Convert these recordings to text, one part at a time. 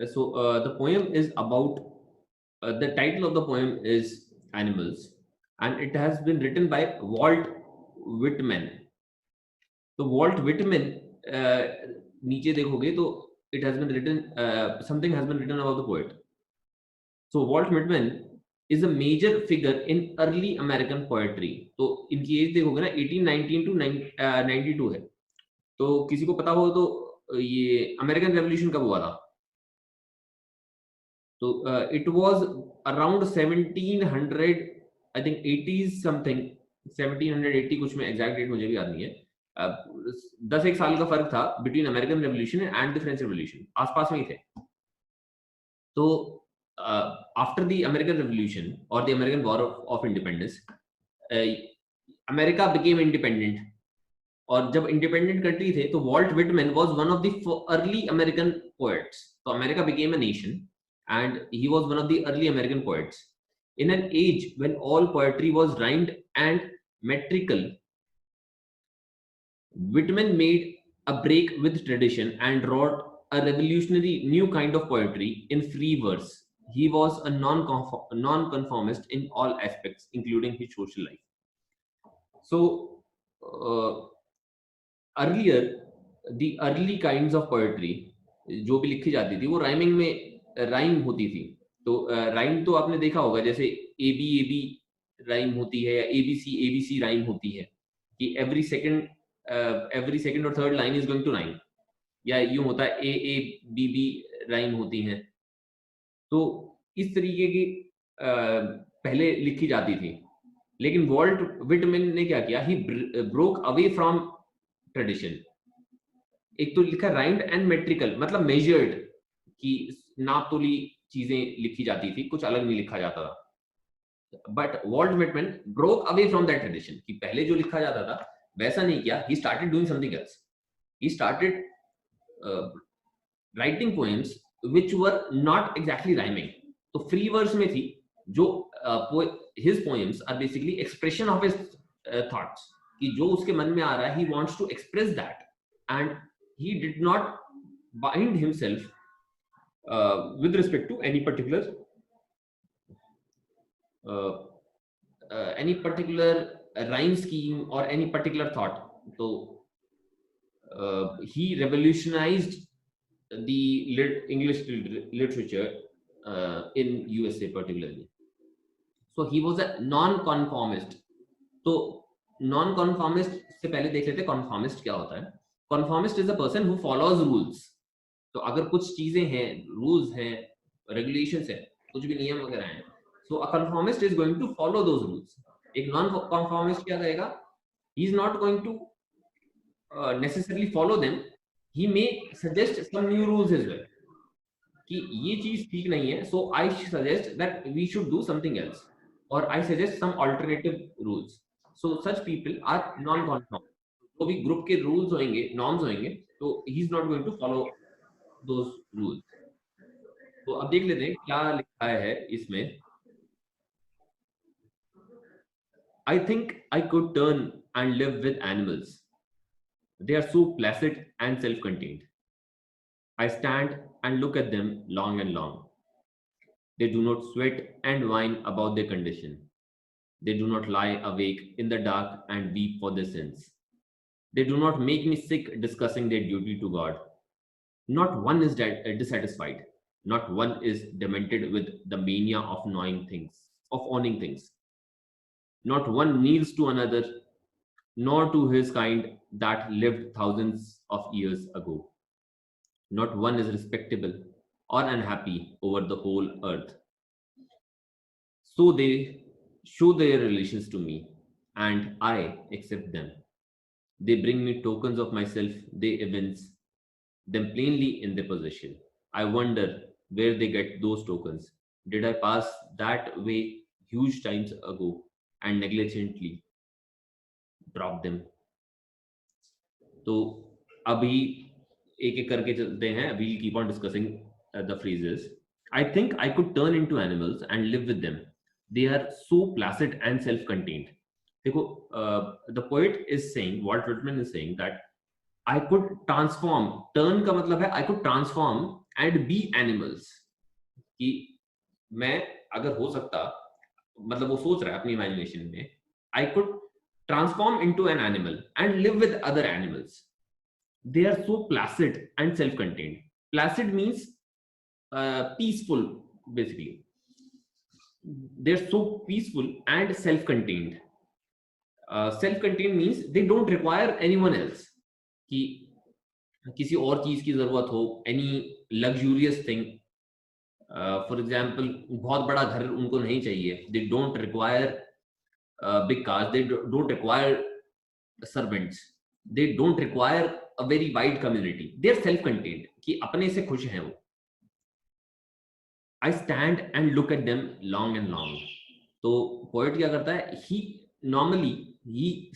The poem is about the title of the poem is Animals, and it has been written by Walt Whitman. तो Walt Whitman नीचे देखोगे तो it has been written, something has been written about the poet. So Walt Whitman is a major figure in early American poetry. तो इनकी as देखोगे ना 1819 to 92 है. तो किसी को पता हो तो ये अमेरिकन रेवोल्यूशन कब हुआ था? तो it was around 1700, I think 80s something, 1780 कुछ में, एग्जैक्ट डेट मुझे भी याद नहीं है. 10 एक साल का फर्क था between American revolution and the French revolution, आसपास में ही थे. तो आफ्टर द अमेरिकन रेवोल्यूशन और the American war of independence, America became independent. और जब इंडिपेंडेंट कंट्री थे तो Walt Whitman was one of the early American poets. तो America became a nation and he was one of the early American poets. In an age when all poetry was rhymed and metrical, Whitman made a break with tradition and wrote a revolutionary new kind of poetry in free verse. He was a non-conformist in all aspects, including his social life. So, earlier, the early kinds of poetry जो भी लिखी जाती थी वो rhyming में rhyme होती थी. तो राइम तो आपने देखा होगा, जैसे ए बी राइम होती है या एबीसी राइम होती है कि एवरी सेकंड और third line is going to rhyme, या यूं होता है ए बी राइम होती है. तो इस तरीके की पहले लिखी जाती थी. लेकिन वॉल्ट विटमैन ने क्या किया? He broke away from tradition. एक तो लिखा राइम्ड एंड मेट्रिकल, मतलब मेजर्ड, कि नाप तोली चीजें लिखी जाती थी, कुछ अलग नहीं लिखा जाता था. But Walt Whitman broke away from that tradition, कि पहले जो लिखा जाता था वैसा नहीं किया. He started doing something else. He started writing poems which were not exactly rhyming. तो फ्री वर्स में थी, जो his poems are basically expression of his thoughts, कि जो उसके मन में आ रहा है he wants to express that, and he did not bind himself with respect to any particular rhyme scheme or any particular thought. So he revolutionized the English literature in USA particularly. So he was a non-conformist. तो non-conformist से पहले देख लेते हैं conformist क्या होता है. Conformist is a person who follows rules. तो अगर कुछ चीजें हैं, rules हैं, regulations हैं, कुछ भी नियम वगैरह हैं, so a conformist is going to follow those rules. एक non-conformist क्या करेगा? He is not going to necessarily follow them. He may suggest some new rules as well. कि ये चीज ठीक नहीं है, so I suggest that we should do something else, or I suggest some alternative rules. So such people are non-conformist. तो भी group के rules होंगे, नॉर्म्स होंगे, तो he is not going to follow those rules. तो अब देख लेते हैं क्या लिखा है इसमें. I think I could turn and live with animals. They are so placid and self contained. I stand and look at them long and long. They do not sweat and whine about their condition. They do not lie awake in the dark and weep for their sins. They do not make me sick discussing their duty to God. Not one is dissatisfied. Not one is demented with the mania of owning things. Not one kneels to another, nor to his kind that lived thousands of years ago. Not one is respectable or unhappy over the whole earth. So they show their relations to me, and I accept them. They bring me tokens of myself, they evince them plainly in their possession. I wonder where they get those tokens. Did I pass that way huge times ago and negligently drop them? तो अभी एक एक करके चलते हैं. We'll keep on discussing the phrases. I think I could turn into animals and live with them. They are so placid and self-contained. देखो, the poet is saying, Walt Whitman is saying that I could transform. Turn का मतलब है I could transform and be animals. कि मैं अगर हो सकता, मतलब वो सोच रहा है अपनी इमेजिनेशन में, I could transform into an animal and live with other animals. They are so placid and self-contained. Placid means peaceful, basically. They're so peaceful and self-contained. Self-contained means they don't require anyone else. कि किसी और चीज की जरूरत हो, any luxurious thing. For example, बहुत बड़ा घर उनको नहीं चाहिए. They don't require big cars. They don't require servants. They don't require a very wide community. They are self-contained. कि अपने से खुश हैं वो. I stand and look at them long and long. तो poet क्या करता है? He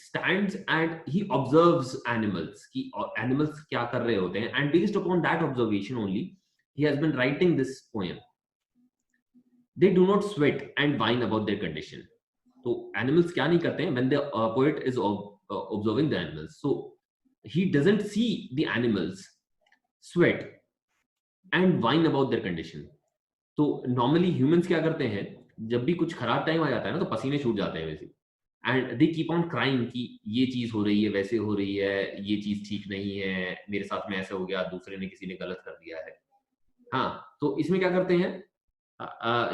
stands and he observes animals. कि animals क्या कर रहे होते हैं, and based upon that observation only, he has been writing this poem. They do not sweat and whine about their condition. तो animals क्या नहीं करते हैं when the poet is observing the animals. So he doesn't see the animals sweat and whine about their condition. तो normally humans क्या करते हैं, जब भी कुछ खराब टाइम आ जाता है ना, तो पसीने छूट जाते हैं वैसे, and they keep on crying कि ये चीज हो रही है, वैसे हो रही है, ये चीज ठीक नहीं है, मेरे साथ में ऐसे हो गया, दूसरे ने किसी ने गलत कर दिया है. हाँ, तो इसमें क्या करते हैं,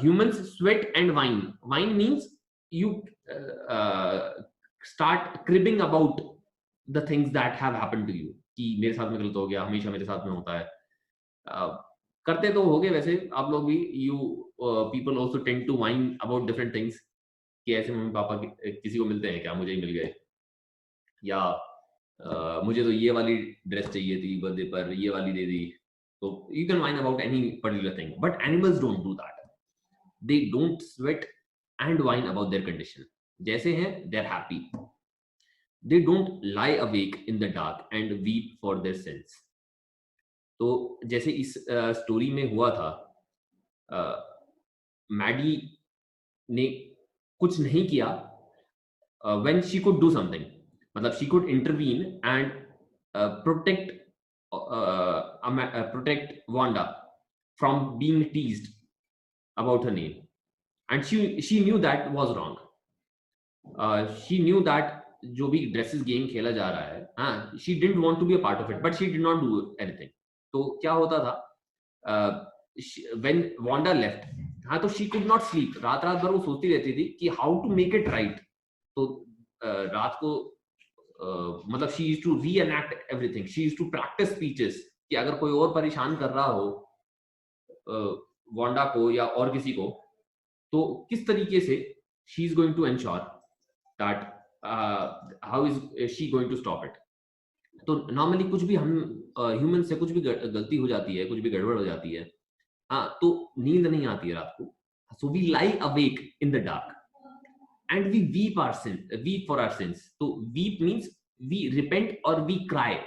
humans sweat and whine. Whine means you start cribbing about the things that have happened to you, कि मेरे साथ में गलत हो गया, हमेशा मेरे साथ में होता है. करते तो होगे वैसे आप लोग भी. You people also tend to whine about different things, कि ऐसे मम्मी पापा किसी को मिलते हैं क्या, मुझे ही मिल गए, या मुझे तो ये वाली ड्रेस चाहिए थी बर्थडे पर, ये वाली दे दी. तो you can whine about any particular thing, but animals don't do that. They don't sweat and whine about their condition. जैसे हैं they are happy. They don't lie awake in the dark and weep for their sins. तो जैसे इस story में हुआ था, Maddie ने कुछ नहीं किया when she could do something. मतलब she could intervene and protect Wanda from being teased about her name, and she knew that was wrong. She knew that जो भी ड्रेसेस गेम खेला जा रहा है, हाँ, she didn't want to be a part of it, but she did not do anything. तो क्या होता था, when Wanda left, हाँ, तो she could not sleep. रात रात भर वो सोचती रहती थी कि how to make it right. तो रात को मतलब she used to reenact everything. She used to practice speeches कि अगर कोई और परेशान कर रहा हो वांडा को या और किसी को, तो किस तरीके से she is going to ensure that how is she going to stop it. तो नॉर्मली कुछ भी हम ह्यूमन से कुछ भी गलती हो जाती है, कुछ भी गड़बड़ हो जाती है, हाँ, तो नींद नहीं आती है रात को. So we lie awake in the dark and we weep for our sins. So weep means we repent or we cry.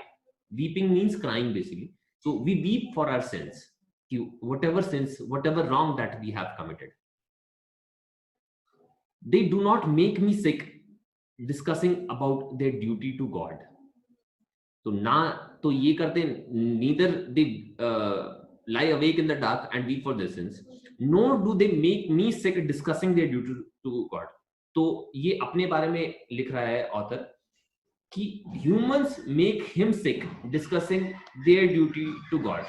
Weeping means crying basically. So we weep for our sins, whatever sins, whatever wrong that we have committed. They do not make me sick discussing about their duty to God. तो ना तो ये करते, neither they lie awake in the dark and weep for their sins, nor do they make me sick discussing their duty to God. तो ये अपने बारे में लिख रहा है ऑथर कि humans make him sick discussing their duty to God,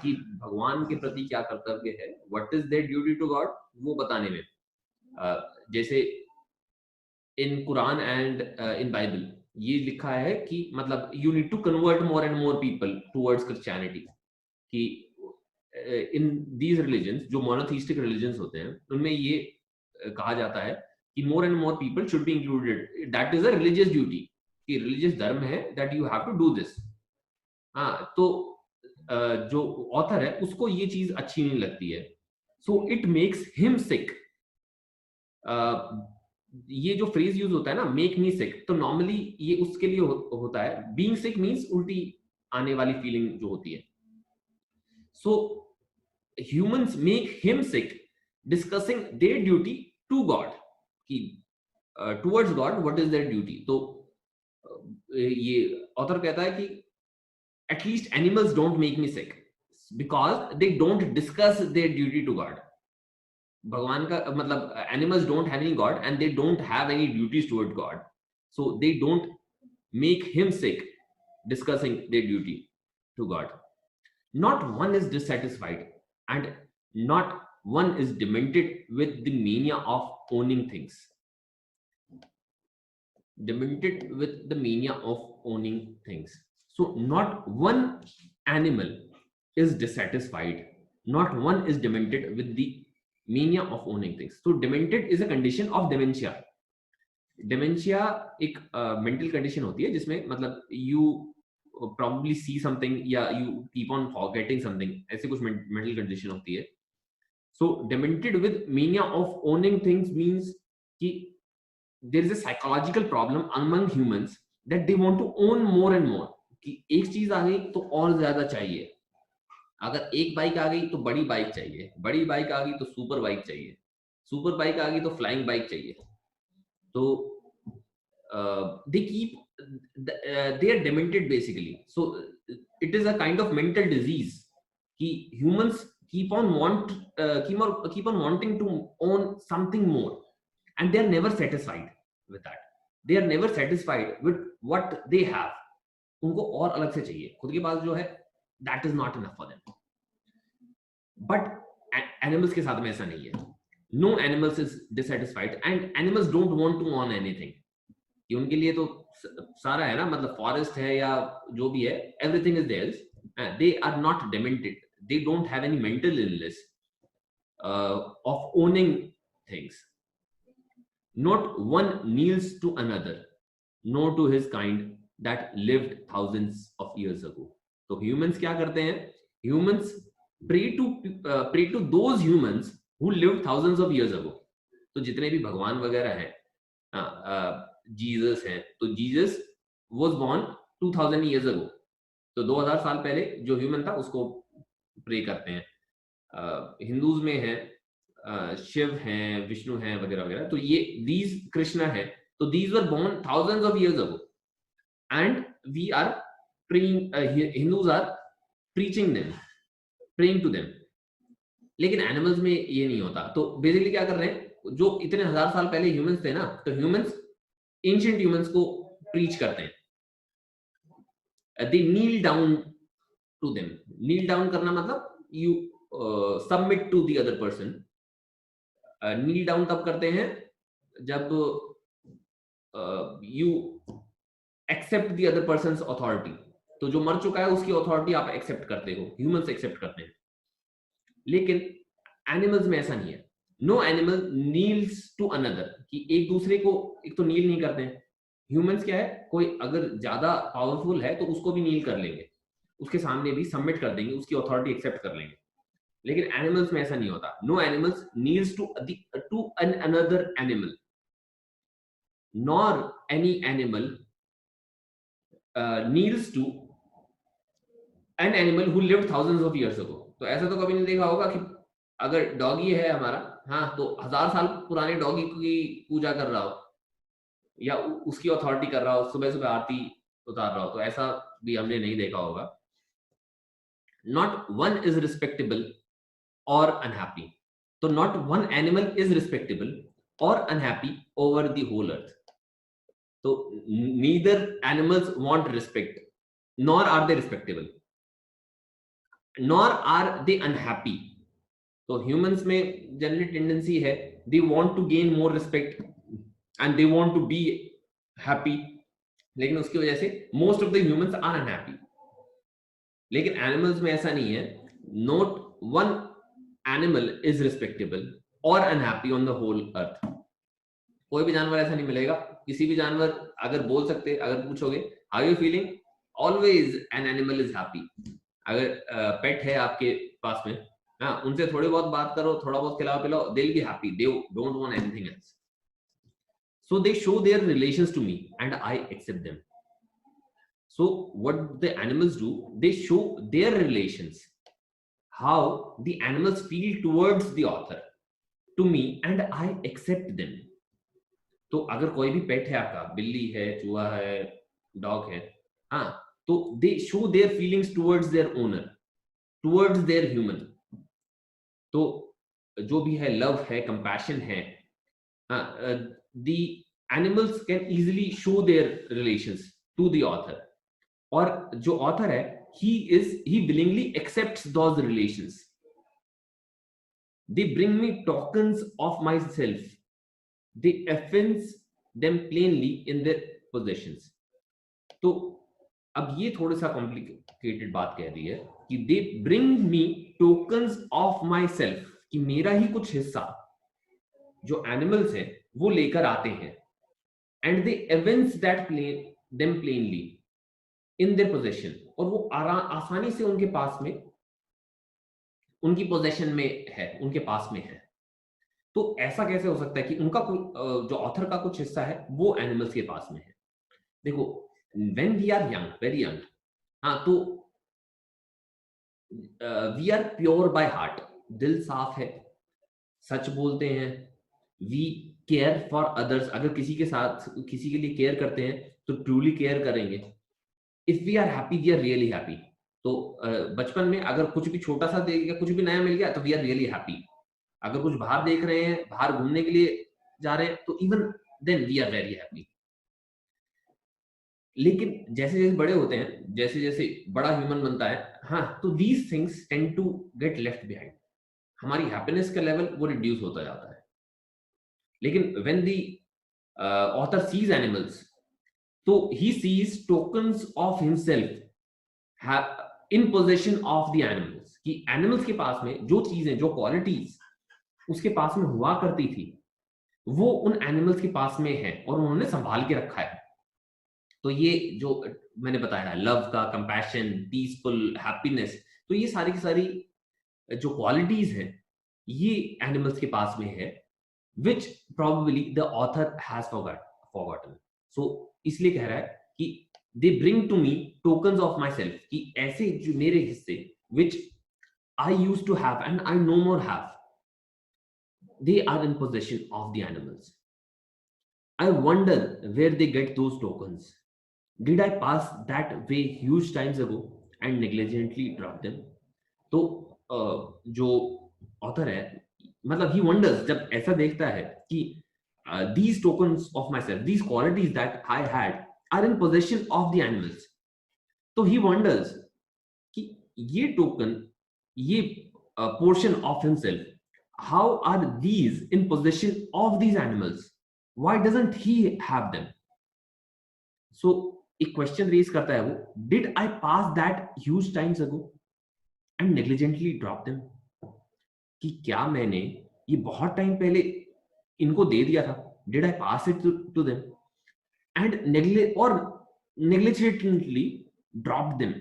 कि भगवान के प्रति क्या कर्तव्य है, what is their duty to God, वो बताने में. जैसे in Quran and in Bible ये लिखा है कि मतलब you need to convert more and more people towards Christianity. कि इन दीज रिलीजन्स, जो मोनोथीस्टिक रिलीजन्स होते हैं, उनमें ये कहा जाता है कि more and more people should be included. That is a religious duty. कि religious धर्म है, that you have to do this. हाँ, तो जो ऑथर है उसको ये चीज अच्छी नहीं लगती है. So it makes him sick. ये जो फ्रेज यूज होता है ना, make me sick, तो नॉर्मली ये उसके लिए होता है. Being sick means उल्टी आने वाली फीलिंग जो होती है. So humans make him sick discussing their duty to God. कि towards God what is their duty. तो ये ऑथर कहता है कि at least animals don't make me sick. because they don't discuss their duty to God. भगवान का मतलब animals don't have any God and they don't have any duties toward God, so they don't make him sick discussing their duty to God. Not one is dissatisfied and not one is demented with the mania of owning things. Demented with the mania of owning things. So not one animal is dissatisfied, not one is demented with the mania of owning things. So demented is a condition of dementia. Dementia एक mental condition होती है जिसमें मतलब you probably see something या you keep on forgetting something, ऐसे कुछ mental condition होती है. So demented with mania of owning things means कि there is a psychological problem among humans that they want to own more and more. कि एक चीज आ गई तो और ज्यादा चाहिए. अगर एक बाइक आ गई तो बड़ी बाइक चाहिए, बड़ी बाइक आ गई तो सुपर बाइक चाहिए, सुपर बाइक आ गई तो फ्लाइंग बाइक चाहिए. तो they keep they are demented basically. So it is a kind of mental disease. Humans keep on wanting to own something more, and they are never satisfied with that. They are never satisfied with what they have. उनको और अलग से चाहिए. खुद के पास जो है that is not enough for them. But animals के साथ में ऐसा नहीं है. No animals is dissatisfied and animals don't want to own anything. कि उनके लिए तो सारा है ना, मतलब फॉरेस्ट है या जो भी है, everything is theirs. They are not demented. They don't have any mental illness of owning things. Not one kneels to another, nor to his kind that lived thousands of years ago. तो humans क्या करते हैं? Humans pray to those humans who lived thousands of years ago. तो जितने भी भगवान वगैरह हैं, जीसस है, तो Jesus was born 2000 years ago. तो 2000 साल पहले जो ह्यूमन था उसको प्रे करते हैं. हिंदूज में है शिव हैं, विष्णु हैं वगैरह वगैरह. तो ये दीज कृष्णा है, तो these were born thousands of years ago and we are praying, Hindus are preaching them, praying to them. लेकिन एनिमल्स में ये नहीं होता. तो बेसिकली क्या कर रहे हैं, जो इतने हजार साल पहले ह्यूमंस थे ना, तो ह्यूमंस एंशिएंट ह्यूमंस को प्रीच करते हैं. They kneel down to them. Kneel down करना मतलब you submit to the other person. Kneel down तब करते हैं जब you accept the other person's authority. तो जो मर चुका है उसकी अथॉरिटी आप एक्सेप्ट करते हो, ह्यूमंस एक्सेप्ट करते हैं. लेकिन एनिमल्स में ऐसा नहीं है. No animal kneels to another, कि एक दूसरे को एक तो नील नहीं करते हैं. ह्यूमंस क्या है, कोई अगर ज्यादा पावरफुल है तो उसको भी नील कर लेंगे, उसके सामने भी सबमिट कर देंगे, उसकी अथॉरिटी एक्सेप्ट कर लेंगे. लेकिन एनिमल्स में ऐसा नहीं होता. No animals kneels to another animal, nor any animal kneels to an animal who lived thousands of years ago. तो ऐसा तो कभी नहीं देखा होगा कि अगर डॉगी है हमारा, हाँ, तो 1000 साल पुराने डॉगी की पूजा कर रहा हो या उसकी अथॉरिटी कर रहा हो, सुबह सुबह आरती उतार रहा हो. तो ऐसा भी हमने नहीं देखा होगा. नॉट वन इज रिस्पेक्टेबल और अनहैप्पी. तो not one animal is respectable और unhappy over the whole earth. तो neither animals want respect, nor are they respectable, nor are they unhappy. तो ह्यूमंस में जनरली टेंडेंसी है, they want to gain more respect and they want to be happy. लेकिन उसकी वजह से most of the humans are unhappy. लेकिन animals में ऐसा नहीं है. Not one animal is respectable और unhappy on the whole earth. कोई भी जानवर ऐसा नहीं मिलेगा. किसी भी जानवर अगर बोल सकते, अगर पूछोगे how you feeling, always an animal is happy. अगर पेट है आपके पास में, हाँ, उनसे थोड़ी बहुत बात करो, थोड़ा बहुत खिलाओ पिलाओ, they will be happy. They don't want anything else. So they show their relations to me and I accept them. So what the animals do, they show their relations, how the animals feel towards the author to me and I accept them. तो अगर कोई भी पेट है आपका, बिल्ली है, चूहा है, डॉग है, हाँ, तो they show their feelings towards their owner. towards their human. तो जो भी है लव है, कंपैशन है, the animals can easily show their relations to the author. और जो author है, he willingly accepts those relations. They bring me tokens of myself. They evince them plainly in their possessions. तो अब ये थोड़ा सा कॉम्प्लिकेटेड बात कह रही है कि they bring me tokens of my self, कि मेरा ही कुछ हिस्सा जो एनिमल्स है वो लेकर आते हैं, and they evince that them plainly in their possession, और वो आसानी से उनके पास में, उनकी पोजेशन में है, उनके पास में है। तो ऐसा कैसे हो सकता है कि उनका जो ऑथर का कुछ हिस्सा है वो एनिमल्स के पास में है? देखो, when we are young, very young, हाँ, तो we are pure by heart, दिल साफ है, सच बोलते हैं, वी केयर फॉर अदर्स, अगर किसी के साथ किसी के लिए केयर करते हैं तो ट्रूली केयर करेंगे। If we are happy, we are really happy. तो बचपन में अगर कुछ भी छोटा सा देख गया, कुछ भी नया मिल गया, तो वी आर रियली हैप्पी। अगर कुछ बाहर देख रहे हैं, बाहर घूमने के लिए जा रहे हैं, तो even then we are very happy. लेकिन जैसे जैसे बड़े होते हैं, जैसे जैसे बड़ा ह्यूमन बनता है, हाँ, तो these things tend to get left behind. हमारी हैप्पीनेस का लेवल वो रिड्यूस होता जाता है। लेकिन when the author sees animals, तो he sees tokens of himself in possession of the animals, कि एनिमल्स के पास में जो चीजें, जो क्वालिटीज उसके पास में हुआ करती थी, वो उन एनिमल्स के पास में है और उन्होंने संभाल के रखा है। तो ये जो मैंने बताया, लव का, कंपैशन, पीसफुल, हैप्पीनेस, तो ये सारी की सारी जो क्वालिटीज हैं ये एनिमल्स के पास में है, which probably the author has forgotten. So इसलिए कह रहा है कि they bring to me tokens of myself, कि ऐसे जो मेरे हिस्से which I used to have and I no more have, they are in possession of the animals. I wonder where they get those tokens. Did I pass that way huge times ago and negligently drop them? तो जो author है, मतलब ही wonders, जब ऐसा देखता है कि these tokens of myself, these qualities that I had are in possession of the animals, तो he wonders कि ये टोकन, ये portion of himself, how are these in possession of these animals? Why doesn't he have them? So एक question raise करता है वो, did I pass that huge times ago and negligently drop them? कि क्या मैंने ये बहुत टाइम पहले इनको दे दिया था, did I pass it to them and negligently dropped them,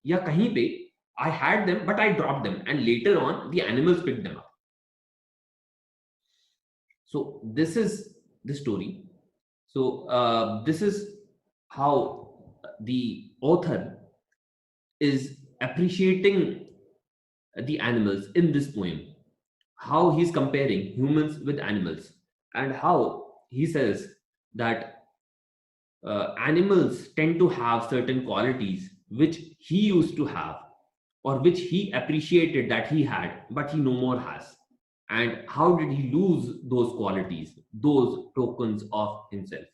या कहीं पे I had them but I dropped them and later on the animals picked them up. So this is the story. So this is how the author is appreciating the animals in this poem, how he's comparing humans with animals, and how he says that animals tend to have certain qualities which he used to have, or which he appreciated that he had but he no more has, and how did he lose those qualities, those tokens of himself.